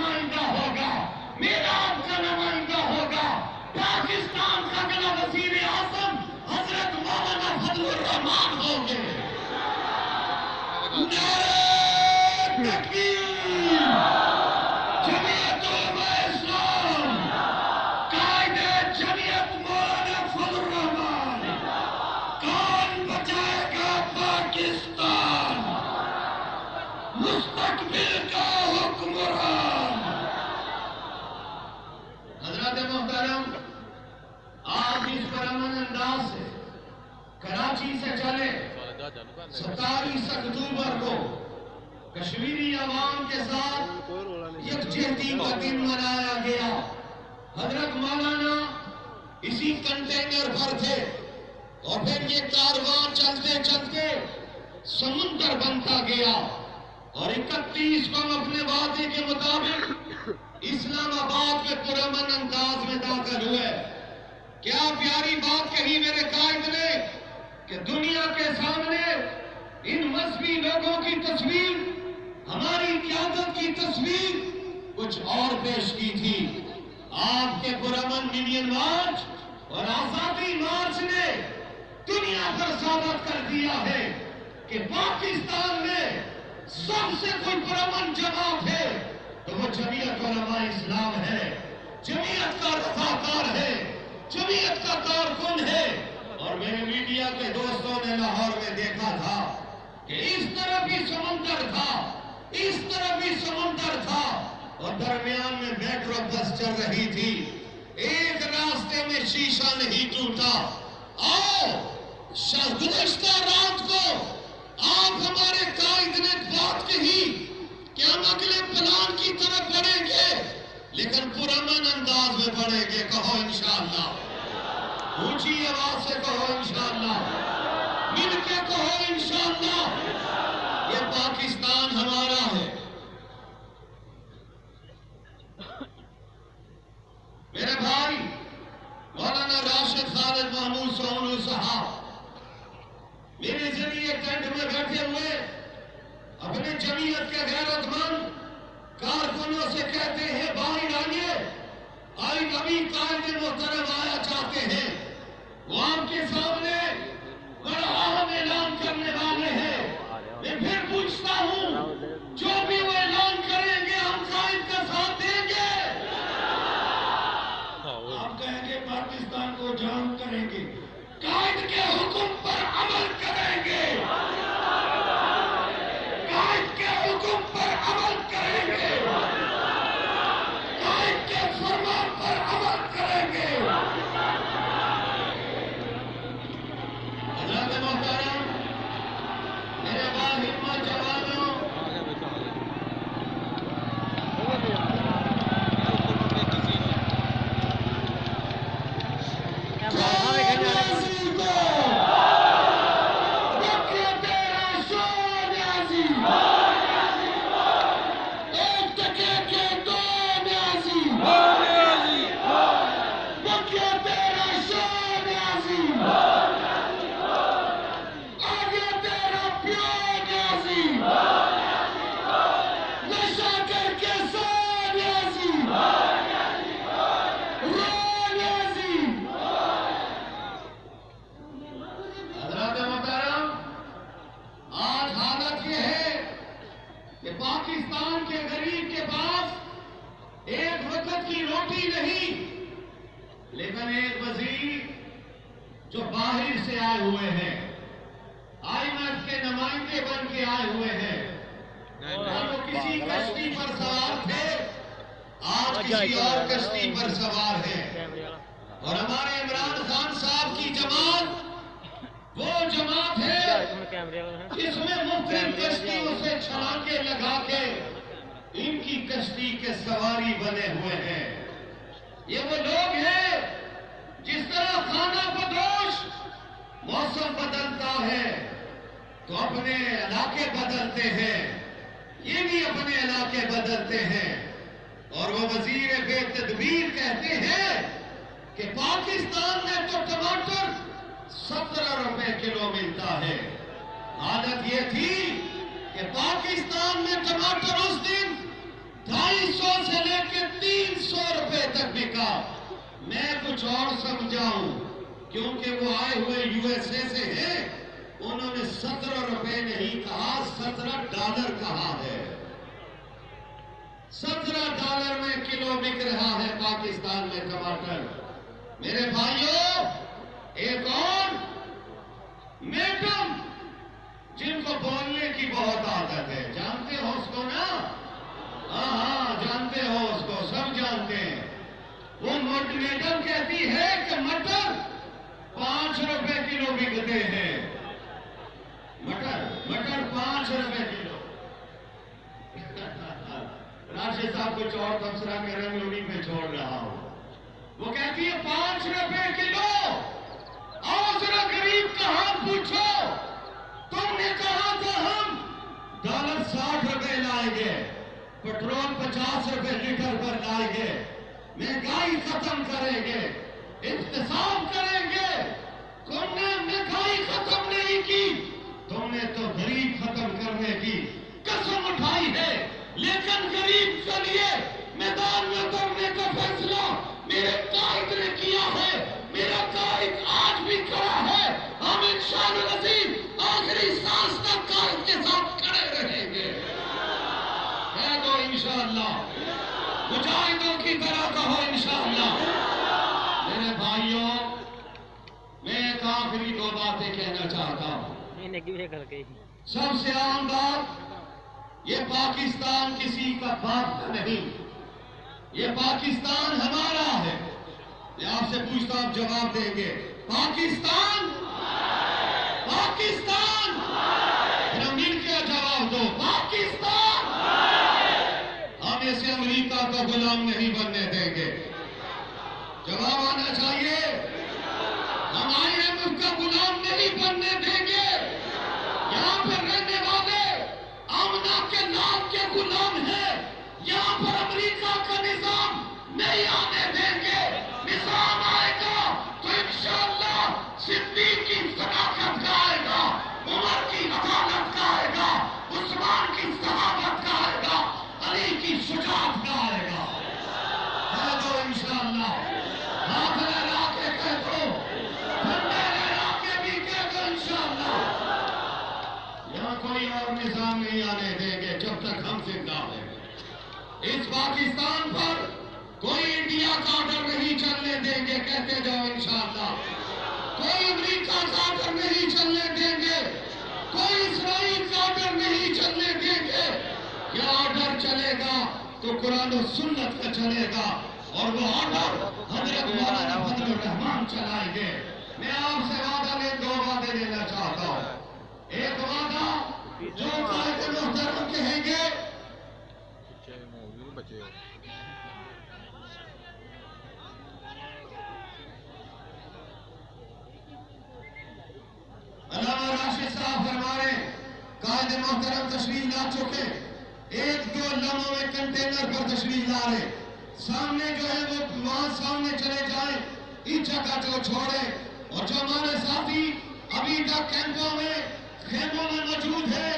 نمائندہ ہوگا، میلاد کا نمائندہ ہوگا، پاکستان کا اگلا وزیر اعظم حضرت مولانا فضل الرحمان ہوں گے۔ نعرہ تکبیر! جمعیت علماء اسلام، قائد جمعیت مولانا فضل الرحمان، کون بچائے گا پاکستان، مستقبل کا حکمران۔ حضرات محترم، آپ اس پرامن انداز سے کراچی سے چلے 27 اکتوبر کو کشمیری عوام کے ساتھ یکجہتی کا دن منایا گیا۔ حضرت مولانا اسی کنٹینر پر تھے اور پھر یہ کاروان چلتے چلتے سمندر بنتا گیا اور 31 کو ہم اپنے وعدے کے مطابق اسلام آباد میں پرامن انداز میں داخل ہوئے۔ کیا پیاری بات کہی میرے قائد نے کہ دنیا کے سامنے ان مذہبی لوگوں کی تصویر، ہماری قیادت کی تصویر کچھ اور پیش کی تھی۔ آپ کے پرامن ملین مارچ اور آزادی مارچ نے دنیا پر ثابت کر دیا ہے کہ پاکستان میں سب سے کوئی پرامن جماعت ہے تو وہ جمعیت علماء اسلام ہے، جمعیت کا رفاقار ہے، جمعیت کا کارکن ہے۔ اور میرے میڈیا کے دوستوں نے لاہور میں دیکھا تھا کہ اس طرف بھی سمندر تھا، اس طرف بھی سمندر تھا اور درمیان میں میٹرو بس چل رہی تھی، ایک راستے میں شیشہ نہیں ٹوٹا۔ آؤ، گزشتہ رات کو آپ ہمارے قائد نے بات کہی کہ ہم اگلے پلان کی طرف بڑھیں گے لیکن پرامن انداز میں بڑھیں گے۔ کہو انشاءاللہ، اونچی آواز سے کہو انشاءاللہ، مل کے کہو انشاءاللہ۔ یہ پاکستان ہمارا ہے۔ میرے بھائی مولانا راشد خالد محمود سونو صاحب میرے ذریعے ٹینٹ میں بیٹھے ہوئے اپنے جمعیت کے غیرت مند کارکنوں سے کہتے ہیں باہر آئیے، آئی نبی قائد محترم آیا چاہتے ہیں، وہ آپ کے سامنے بڑا اہم اعلان کرنے والے ہیں۔ میں پھر پوچھتا ہوں، جو بھی وہ اعلان کریں گے ہم قائد کا ساتھ دیں گے؟ آپ کہیں گے پاکستان کو جام کریں گے، قائد کے حکم پر عمل کریں گے، قائد کے حکم پر عمل کریں گے، قائد کے فرمان پر عمل کریں گے۔ حضرات محترم، میرے بعد ہمت جوانوں، پاکستان کے غریب کے پاس ایک وقت کی روٹی نہیں، لیکن ایک وزیر جو باہر سے آئے ہوئے ہیں، IMF کے نمائندے بن کے آئے ہوئے ہیں، اور وہ کسی کشتی پر سوار تھے، آج کسی اور کشتی پر سوار ہیں۔ اور ہمارے عمران خان صاحب کی جماعت وہ جماعت ہے جس میں مختلف کشتیوں سے چھلانگیں لگا کے ان کی کشتی کے سواری بنے ہوئے ہیں۔ یہ وہ لوگ ہیں جس طرح خانہ بدوش موسم بدلتا ہے تو اپنے علاقے بدلتے ہیں، یہ بھی اپنے علاقے بدلتے ہیں۔ اور وہ وزیر بے تدبیر کہتے ہیں کہ پاکستان میں تو ٹماٹر 17 روپے کلو ملتا ہے۔ حالت یہ تھی کہ پاکستان میں ٹماٹر اس دن 250 سے اور سمجھاؤں، کیونکہ وہ آئے ہوئے USA سے ہیں، انہوں نے 17 روپے نہیں کہا، $17 کہا ہے۔ $17 میں کلو بک رہا ہے پاکستان میں ٹماٹر۔ میرے بھائیوں، ایک اور میڈم جن کو بولنے کی بہت عادت ہے، جانتے ہو اس کو نا؟ ہاں جانتے ہو اس کو، سب جانتے ہیں۔ وہ میڈم کہتی ہے کہ مٹر 5 روپے کلو بکتے ہیں، مٹر 5 روپے کلو۔ راشد صاحب کچھ اور تبصرہ کے رنگ لوگی پہ چھوڑ رہا ہوں۔ وہ کہتی ہے 5 روپے کلو، اور ذرا غریب کا ہم پوچھو، تم نے کہا تھا ہم ڈالر 60 روپے لائیں گے، پیٹرول 50 روپے لیٹر پر لائیں گے، مہنگائی ختم کریں گے، احتساب کریں گے۔ تم نے مہنگائی ختم نہیں کی، تم نے تو غریب ختم کرنے کی قسم اٹھائی ہے، لیکن غریب کے لیے میدان میں اترنے کا فیصلہ میرے قائد نے کیا ہے، میرا قائد آج بھی کھڑا ہے، ہم انشاءاللہ العزیز آخری سانس تک قائد کے ساتھ کھڑے رہیں گے۔ کہہ دو انشاءاللہ، مجاہدوں کی طرح کہو انشاءاللہ۔ میرے بھائیوں، میں ایک آخری 2 باتیں کہنا چاہتا ہوں۔ سب سے عام بات، یہ پاکستان کسی کا باپ کا نہیں، یہ پاکستان ہمارا ہے۔ میں آپ سے پوچھتا ہوں، آپ جواب دیں گے؟ پاکستان ذرا مل کے جواب دو، پاکستان۔ ہم اسے امریکہ کا غلام نہیں بننے دیں گے، جواب آنا چاہیے۔ ہم IMF کا غلام نہیں بننے دیں گے، یہاں پر رہنے والے آمنہ کے نام کے غلام ہیں، یہاں پر امریکہ کا نظام نہیں آنے دیں گے۔ نظام آئے گا تو انشاءاللہ صدیق کی صداقت کا آئے گا، عمر کی عدالت کا آئے گا، عثمان کی صحابت کا آئے گا، علی کی شجاعت کا آئے گا۔ کہہ دو انشاءاللہ، ہاتھ لہرا کے کہہ دو، ٹھنڈے لہرا کے بھی کہہ دو انشاءاللہ۔ یہاں کوئی اور نظام نہیں آنے دیں گے جب تک ہم زندہ ہیں۔ اس پاکستان پر کوئی انڈیا کا آرڈر نہیں چلنے دیں گے، کہتے جاؤ انشاءاللہ۔ کوئی امریکہ کا آرڈر نہیں چلنے دیں گے، کوئی اسرائیل کا آرڈر نہیں چلنے دیں گے۔ یہ آرڈر چلے گا تو قرآن و سنت کا چلے گا، اور وہ آرڈر حضرت مولانا فضل الرحمان چلائیں گے۔ میں آپ سے وعدہ میں 2 وعدے لینا چاہتا ہوں۔ ایک وعدہ جو قائد محترم کہیں گے، علامہ راشد صاحب فرما رہے ہیں، قائد محترم تشریف لا چکے، 1-2 لمحوں میں کنٹینر پر تشریف لا رہے، سامنے جو ہے وہ وہاں سامنے چلے جائیں، اس جگہ جو چھوڑے، اور جو ہمارے ساتھی ابھی تک کیمپوں میں خیموں میں موجود ہے